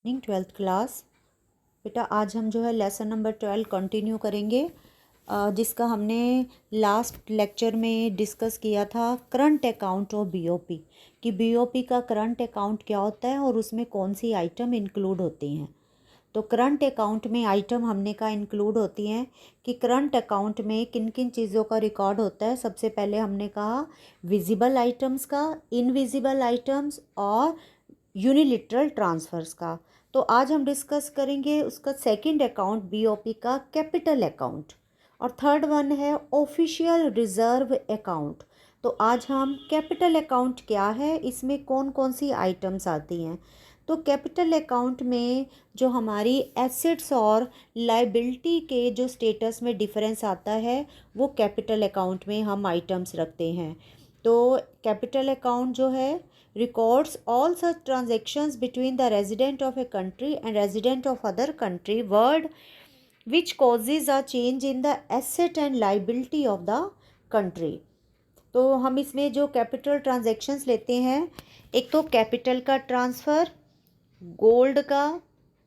Morning 12th class. बेटा आज हम जो है लेसन नंबर 12 कंटिन्यू करेंगे, जिसका हमने लास्ट लेक्चर में डिस्कस किया था करंट अकाउंट और बीओपी कि बीओपी का करंट अकाउंट क्या होता है और उसमें कौन सी आइटम इंक्लूड होती हैं। तो करंट अकाउंट में आइटम हमने का इंक्लूड होती हैं कि करंट अकाउंट में किन किन चीज़ों का रिकॉर्ड होता है। सबसे पहले हमने कहा विजिबल आइटम्स का, इनविजिबल आइटम्स और यूनिलिटरल ट्रांसफ़र्स का। तो आज हम डिस्कस करेंगे उसका सेकंड अकाउंट बीओपी का कैपिटल अकाउंट, और थर्ड वन है ऑफिशियल रिजर्व अकाउंट। तो आज हम कैपिटल अकाउंट क्या है, इसमें कौन कौन सी आइटम्स आती हैं। तो कैपिटल अकाउंट में जो हमारी एसेट्स और लायबिलिटी के जो स्टेटस में डिफरेंस आता है वो कैपिटल अकाउंट में हम आइटम्स रखते हैं। तो कैपिटल अकाउंट जो है records all such transactions between the resident of a country and resident of other country word which causes a change in the asset and liability of the country। तो हम इसमें जो capital transactions लेते हैं, एक तो कैपिटल का transfer, gold का,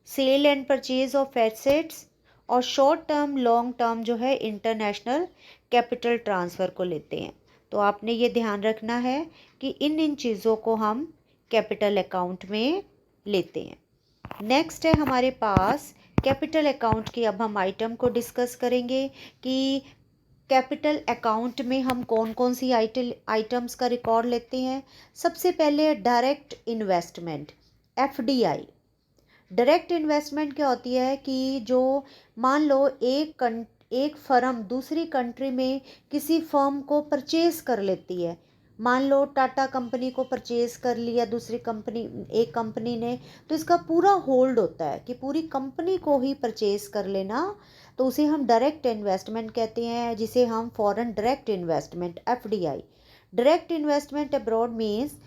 sale and purchase of assets, और शॉर्ट टर्म लॉन्ग टर्म जो है इंटरनेशनल कैपिटल ट्रांसफ़र को लेते हैं। तो आपने ये ध्यान रखना है कि इन चीज़ों को हम कैपिटल अकाउंट में लेते हैं। नेक्स्ट है हमारे पास कैपिटल अकाउंट की, अब हम आइटम को डिस्कस करेंगे कि कैपिटल अकाउंट में हम कौन कौन सी आइटम्स का रिकॉर्ड लेते हैं। सबसे पहले direct investment, FDI. Direct investment क्या होती है कि जो मान लो एक फर्म दूसरी कंट्री में किसी फर्म को परचेज कर लेती है। मान लो टाटा कंपनी को परचेज कर लिया दूसरी कंपनी, एक कंपनी ने, तो इसका पूरा होल्ड होता है कि पूरी कंपनी को ही परचेज कर लेना, तो उसे हम डायरेक्ट इन्वेस्टमेंट कहते हैं, जिसे हम foreign direct investment FDI. Direct investment abroad means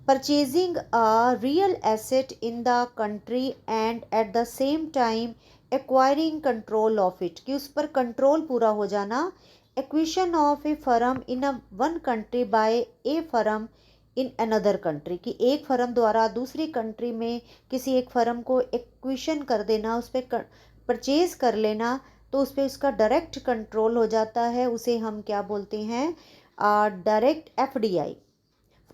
purchasing a real asset in the country and at the same time acquiring control of it, कि उस पर कंट्रोल पूरा हो जाना। Acquisition of A firm in a one country bye A firm in another country, कि एक firm द्वारा दूसरी कंट्री में किसी एक फर्म को एक्विजिशन कर देना, उस पर परचेज कर लेना, तो उस पर उसका डायरेक्ट कंट्रोल हो जाता है। उसे हम क्या बोलते हैं, डायरेक्ट एफडीआई।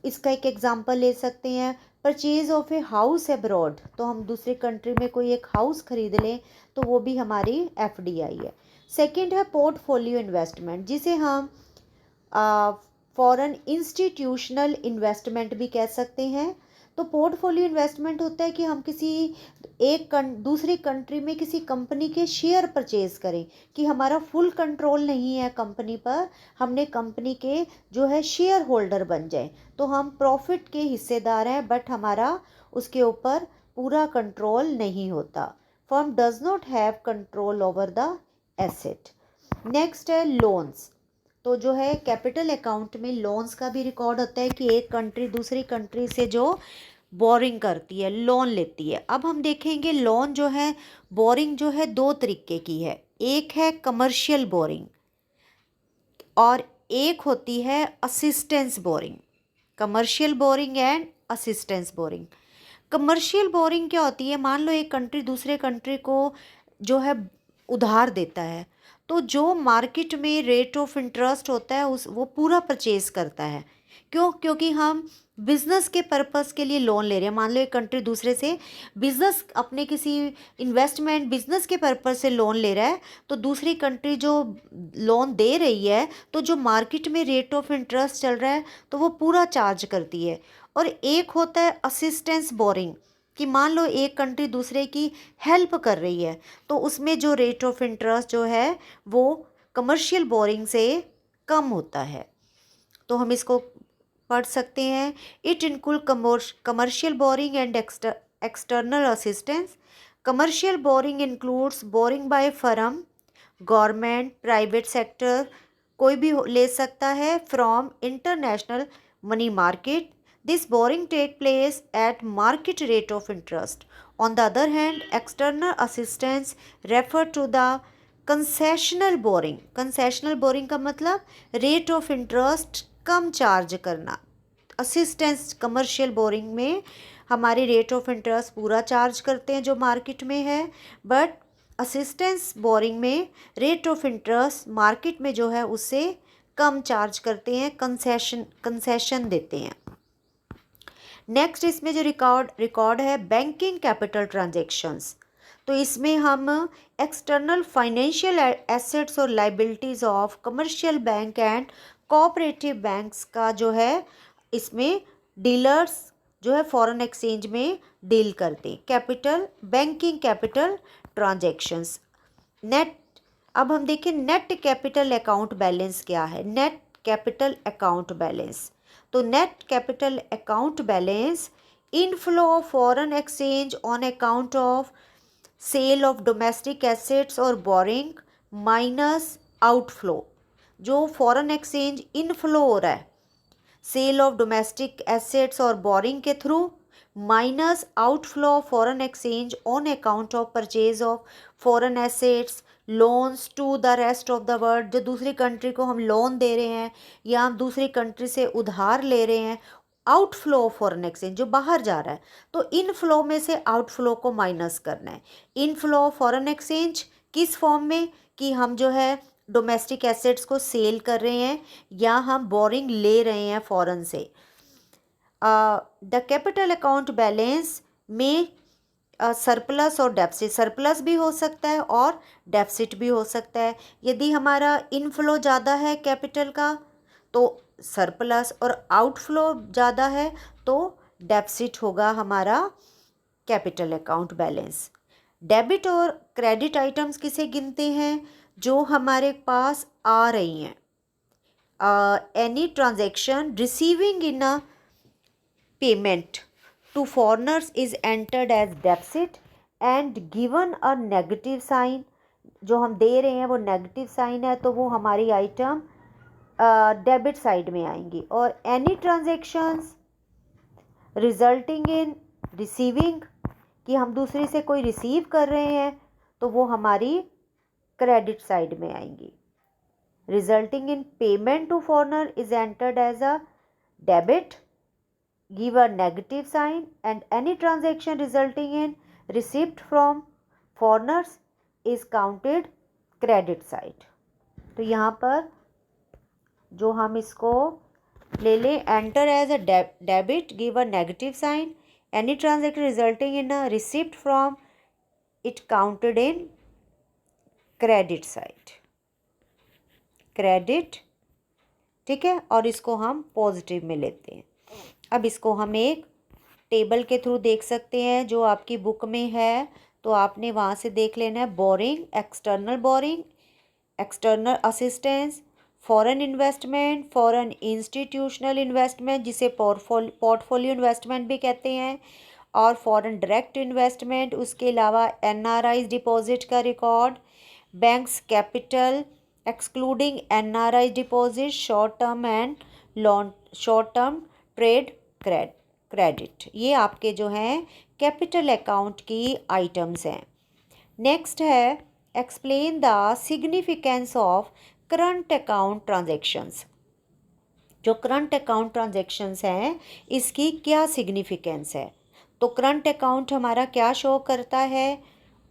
इसका एक एग्जांपल ले सकते हैं, purchase of a house abroad, तो हम दूसरी कंट्री में कोई एक हाउस खरीद लें तो वो भी हमारी एफडीआई है। सेकंड है पोर्टफोलियो इन्वेस्टमेंट, जिसे हम फॉरेन इंस्टीट्यूशनल इन्वेस्टमेंट भी कह सकते हैं। तो पोर्टफोलियो इन्वेस्टमेंट होता है कि हम किसी दूसरी कंट्री में किसी कंपनी के शेयर परचेज करें, कि हमारा फुल कंट्रोल नहीं है कंपनी पर, हमने कंपनी के जो है शेयर होल्डर बन जाए, तो हम प्रॉफिट के हिस्सेदार हैं बट हमारा उसके ऊपर पूरा कंट्रोल नहीं होता। Firm does not have control over the asset. Next है लोन्स। तो जो है कैपिटल अकाउंट में लोन्स का भी रिकॉर्ड होता है कि एक कंट्री दूसरी कंट्री से जो बोरिंग करती है, लोन लेती है। अब हम देखेंगे लोन जो है, बोरिंग जो है दो तरीके की है, एक है कमर्शियल बोरिंग और एक होती है assistance boring. Commercial boring and assistance boring. Commercial boring क्या होती है, मान लो एक कंट्री दूसरे कंट्री को जो है उधार देता है, तो जो मार्केट में रेट ऑफ इंटरेस्ट होता है उस वो पूरा परचेज करता है। क्यों? क्योंकि हम बिजनेस के पर्पस के लिए लोन ले रहे हैं। मान लो एक कंट्री दूसरे से बिजनेस, अपने किसी इन्वेस्टमेंट बिजनेस के पर्पस से लोन ले रहा है, तो दूसरी कंट्री जो लोन दे रही है, तो जो मार्केट में रेट ऑफ इंटरेस्ट चल रहा है तो वो पूरा चार्ज करती है। और एक होता है असिस्टेंस बोरिंग, कि मान लो एक कंट्री दूसरे की हेल्प कर रही है, तो उसमें जो रेट ऑफ इंटरेस्ट जो है वो कमर्शियल बोरिंग से कम होता है। तो हम इसको पढ़ सकते हैं, it include commercial boring and external assistance. Commercial boring includes boring by firm, government, private sector, कोई भी ले सकता है, from international money market. This borrowing take place at market rate of interest. On the other hand, external assistance refer to the concessional borrowing. Concessional borrowing का मतलब rate of interest come charge करना। Assistance commercial boring में हमारी rate of interest पूरा charge करते हैं जो market में है, बट असिस्टेंस बोरिंग में रेट ऑफ इंटरेस्ट मार्केट में जो है उससे कम चार्ज करते हैं, कंसेशन देते हैं। नेक्स्ट इसमें जो रिकॉर्ड है बैंकिंग कैपिटल ट्रांजैक्शंस, तो इसमें हम एक्सटर्नल फाइनेंशियल एसेट्स और liabilities of commercial bank and cooperative banks का जो है इसमें डीलर्स जो है फॉरेन एक्सचेंज में डील करते हैं। Capital banking capital transactions. Net, अब हम देखें नेट कैपिटल अकाउंट बैलेंस क्या है। नेट कैपिटल अकाउंट बैलेंस, तो net capital account balance inflow of foreign exchange on account of sale of domestic assets और बोरिंग माइनस आउटफ्लो। जो foreign exchange inflow हो रहा है सेल ऑफ डोमेस्टिक एसेट्स और borrowing के through, minus outflow of foreign exchange on account of purchase of foreign assets, loans to the rest of the world. जो दूसरी country को हम लोन दे रहे हैं या हम दूसरी कंट्री से उधार ले रहे हैं, आउटफ्लो ऑफ फॉरेन एक्सचेंज जो बाहर जा रहा है, तो इनफ्लो में से आउटफ्लो को माइनस करना है। इनफ्लो ऑफ फॉरेन एक्सचेंज किस फॉर्म में कि हम जो है डोमेस्टिक एसेट्स को सेल कर रहे हैं या हम बोरिंग ले रहे हैं फॉरेन से। द कैपिटल अकाउंट बैलेंस में सरप्लस और डेफिसिट, सरप्लस भी हो सकता है और डेफिसिट भी हो सकता है। यदि हमारा इनफ्लो ज़्यादा है कैपिटल का तो सरप्लस, और आउटफ्लो ज़्यादा है तो डेफिसिट होगा हमारा कैपिटल अकाउंट बैलेंस। डेबिट और क्रेडिट आइटम्स किसे गिनते हैं, जो हमारे पास आ रही हैं। Any transaction receiving in a payment to foreigners is entered as deficit and given a negative sign. जो हम दे रहे हैं वो नेगेटिव साइन है तो वो हमारी आइटम डेबिट साइड में आएंगी। और any transactions resulting in receiving, कि हम दूसरे से कोई रिसीव कर रहे हैं तो वो हमारी क्रेडिट साइड में आएंगी। Resulting in payment to foreigner is entered as a debit, give a negative sign, and any transaction resulting in receipt from foreigners is counted credit side। तो यहाँ पर जो हम इसको ले लें, enter as a debit, give a negative sign, any transaction resulting in a receipt from it counted in credit side, credit, ठीक है। और इसको हम पॉजिटिव में लेते हैं। अब इसको हम एक टेबल के थ्रू देख सकते हैं जो आपकी बुक में है, तो आपने वहाँ से देख लेना है। Boring, external boring, external assistance, foreign investment, foreign institutional investment जिसे पोर्टफोलियो इन्वेस्टमेंट भी कहते हैं, और फॉरेन डायरेक्ट इन्वेस्टमेंट। उसके अलावा एनआरआई डिपॉजिट का record, banks capital excluding NRI deposit, short term and long short term trade credit, ये आपके जो हैं कैपिटल अकाउंट की आइटम्स हैं। नेक्स्ट है explain the significance of current account transactions. जो करंट अकाउंट ट्रांजैक्शंस हैं इसकी क्या सिग्निफिकेंस है। तो करंट अकाउंट हमारा क्या शो करता है,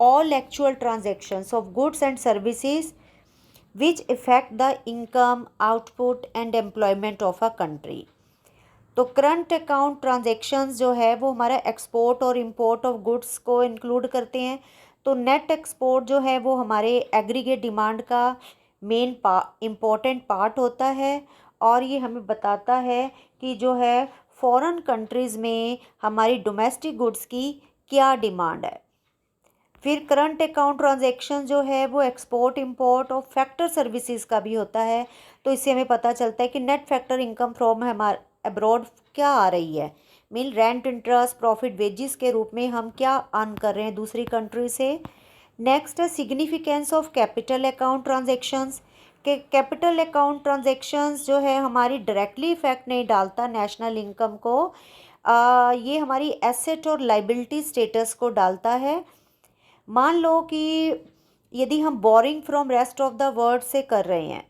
all actual transactions of goods and services which effect the income, output and employment of a country. तो करंट अकाउंट ट्रांजैक्शंस जो है वो हमारा एक्सपोर्ट और इंपोर्ट ऑफ गुड्स को इंक्लूड करते हैं। तो नेट एक्सपोर्ट जो है वो हमारे एग्रीगेट डिमांड का मेन इम्पोर्टेंट पार्ट होता है, और ये हमें बताता है कि जो है फॉरेन कंट्रीज़ में हमारी डोमेस्टिक गुड्स की क्या डिमांड है। फिर करंट अकाउंट ट्रांजैक्शन जो है वो एक्सपोर्ट इंपोर्ट और फैक्टर सर्विसेज का भी होता है। तो इससे हमें पता चलता है कि नेट फैक्टर इनकम फ्रॉम हमारे अब्रॉड क्या आ रही है, mean rent, interest, profit, wages के रूप में हम क्या अर्न कर रहे हैं दूसरी कंट्री से। नेक्स्ट है significance of capital account transactions के कैपिटल अकाउंट ट्रांजैक्शंस जो है हमारी डायरेक्टली इफेक्ट नहीं डालता नेशनल इनकम को, ये हमारी एसेट और लाइबिलिटी स्टेटस को डालता है। मान लो कि यदि हम boring from rest of the world से कर रहे हैं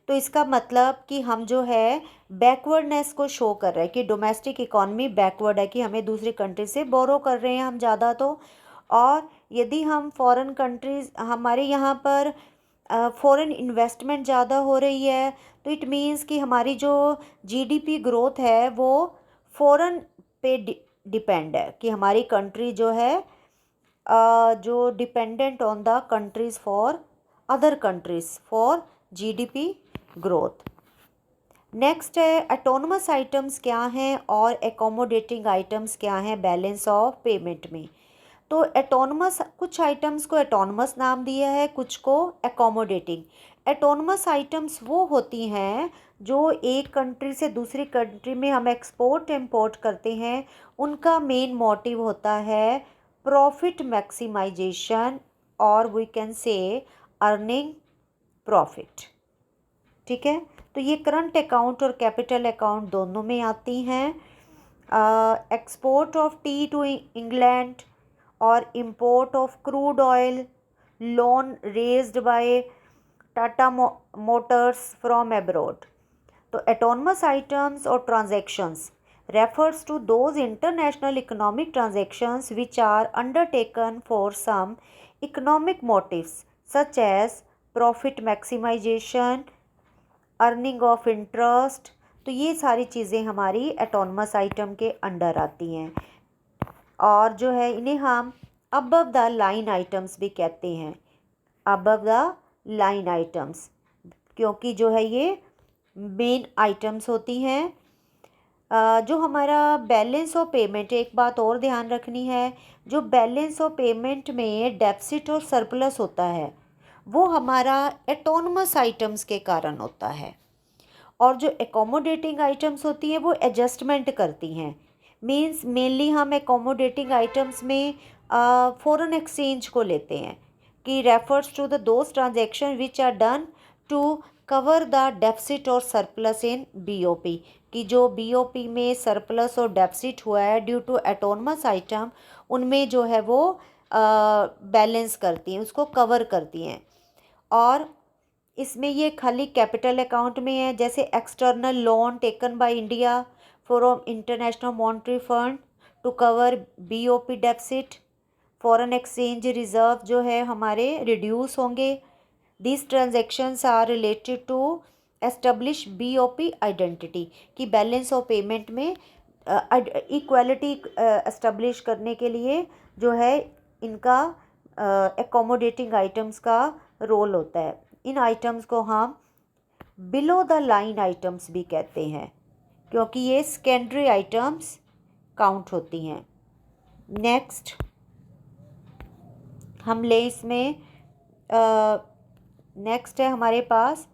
तो इसका मतलब कि हम जो है बैकवर्डनेस को शो कर रहे हैं कि डोमेस्टिक इकॉनमी बैकवर्ड है, कि हमें दूसरी कंट्री से बोरो कर रहे हैं हम ज़्यादा। तो और यदि हम फॉरेन कंट्रीज़, हमारे यहाँ पर फॉरेन इन्वेस्टमेंट ज़्यादा हो रही है, तो इट मीन्स कि हमारी जो जीडीपी ग्रोथ है वो फॉरेन पे डिपेंड है, कि हमारी कंट्री जो है जो dependent on the countries for other countries for GDP growth. Next है ऑटोनमस आइटम्स क्या हैं और एकोमोडेटिंग आइटम्स क्या हैं बैलेंस ऑफ पेमेंट में। तो एटोनमस, कुछ आइटम्स को एटोनमस नाम दिया है, कुछ को एकोमोडेटिंग। एटोनमस आइटम्स वो होती हैं जो एक कंट्री से दूसरी कंट्री में हम एक्सपोर्ट इंपोर्ट करते हैं, उनका मेन मोटिव होता है प्रॉफिट मैक्सिमाइजेशन, और we can say earning profit. ठीक है, तो ये करंट अकाउंट और कैपिटल अकाउंट दोनों में आती हैं। Export of tea to England और import of crude oil, loan raised by Tata Motors from abroad. तो autonomous items or transactions refers to those international economic transactions which are undertaken for some economic motives such as profit maximization, earning of interest। तो ये सारी चीज़ें हमारी autonomous item के under आती हैं, और जो है इन्हें हम अबव द लाइन आइटम्स भी कहते हैं। अबव द लाइन आइटम्स, क्योंकि जो है ये मेन आइटम्स होती हैं। जो हमारा बैलेंस ऑफ पेमेंट, एक बात और ध्यान रखनी है, जो बैलेंस ऑफ पेमेंट में डेफिसिट और सरप्लस होता है वो हमारा एटोनमस आइटम्स के कारण होता है, और जो एकोमोडेटिंग आइटम्स होती हैं वो एडजस्टमेंट करती हैं। मीन्स मेनली हम एकोमोडेटिंग आइटम्स में फॉरेन एक्सचेंज को लेते हैं, कि refers to the those transaction which are done to cover the deficit और सरप्लस इन बीओपी, कि जो बीओपी में सरप्लस और डेफिसिट हुआ है ड्यू टू एटोनमस आइटम, उनमें जो है वो बैलेंस करती हैं, उसको कवर करती हैं। और इसमें ये खाली कैपिटल अकाउंट में है, जैसे external loan taken by India from international monetary fund to cover BOP deficit, foreign exchange reserve जो है हमारे रिड्यूस होंगे। This transactions are related to establish BOP identity, कि बैलेंस ऑफ पेमेंट में इक्वालिटी एस्टेब्लिश करने के लिए जो है इनका एकोमोडेटिंग आइटम्स का रोल होता है। इन आइटम्स को हम बिलो द लाइन आइटम्स भी कहते हैं, क्योंकि ये सेकेंडरी आइटम्स काउंट होती हैं। नेक्स्ट हम ले इसमें नेक्स्ट है हमारे पास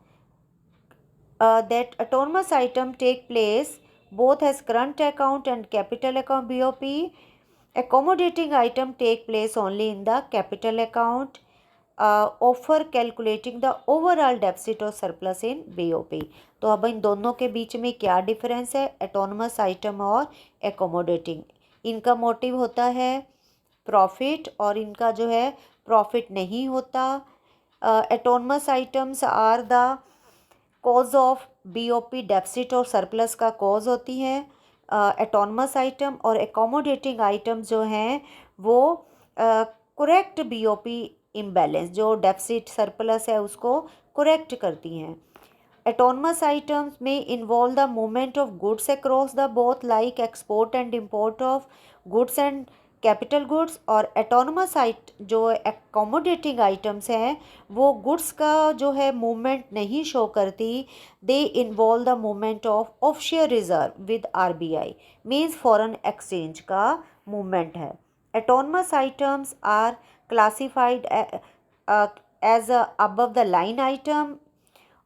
that autonomous item take place both as current account and capital account BOP. accommodating item take place only in the capital account offer calculating the overall deficit or surplus in BOP। तो अब इन दोनों के बीच में क्या difference है, एटोनमस item और accommodating. इनका motive होता है प्रॉफिट और इनका जो है प्रॉफिट नहीं होता। Autonomous items are the cause of BOP, deficit और सरप्लस का कॉज होती हैं। एटोनमस आइटम और एकोमोडेटिंग आइटम जो हैं वो करेक्ट बीओपी इम्बैलेंस, जो डेफिसिट सरप्लस है उसको करेक्ट करती हैं। एटोनमस आइटम्स में involve the movement of goods across the both like export and import of goods and capital goods. और एटोनमस जो एकोमोडेटिंग आइटम्स हैं वो गुड्स का जो है मूवमेंट नहीं शो करती, they involve the movement of offshore reserve with RBI, means foreign exchange का मूवमेंट है। Autonomous items are classified as above the line item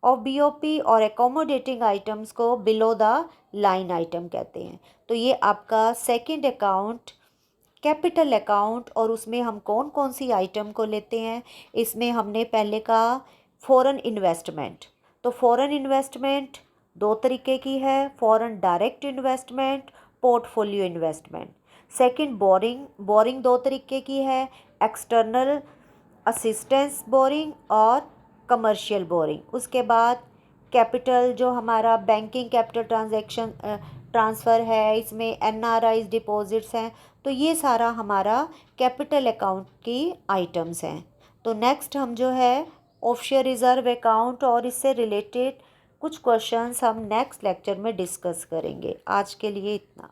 of BOP, और एकोमोडेटिंग आइटम्स को बिलो द लाइन आइटम कहते हैं। तो ये आपका सेकंड अकाउंट कैपिटल अकाउंट, और उसमें हम कौन कौन सी आइटम को लेते हैं। इसमें हमने पहले कहा फॉरेन इन्वेस्टमेंट। तो फॉरेन इन्वेस्टमेंट दो तरीके की है, foreign direct investment, portfolio investment. Second boring, boring दो तरीके की है, एक्सटर्नल असिस्टेंस बोरिंग और कमर्शियल बोरिंग। उसके बाद कैपिटल जो हमारा बैंकिंग कैपिटल ट्रांजैक्शन ट्रांसफ़र है, इसमें एनआरआईज डिपॉजिट्स हैं, तो ये सारा हमारा कैपिटल अकाउंट की आइटम्स हैं। तो नेक्स्ट हम जो है ऑफशोर रिज़र्व अकाउंट और इससे रिलेटेड कुछ क्वेश्चंस हम नेक्स्ट लेक्चर में डिस्कस करेंगे। आज के लिए इतना।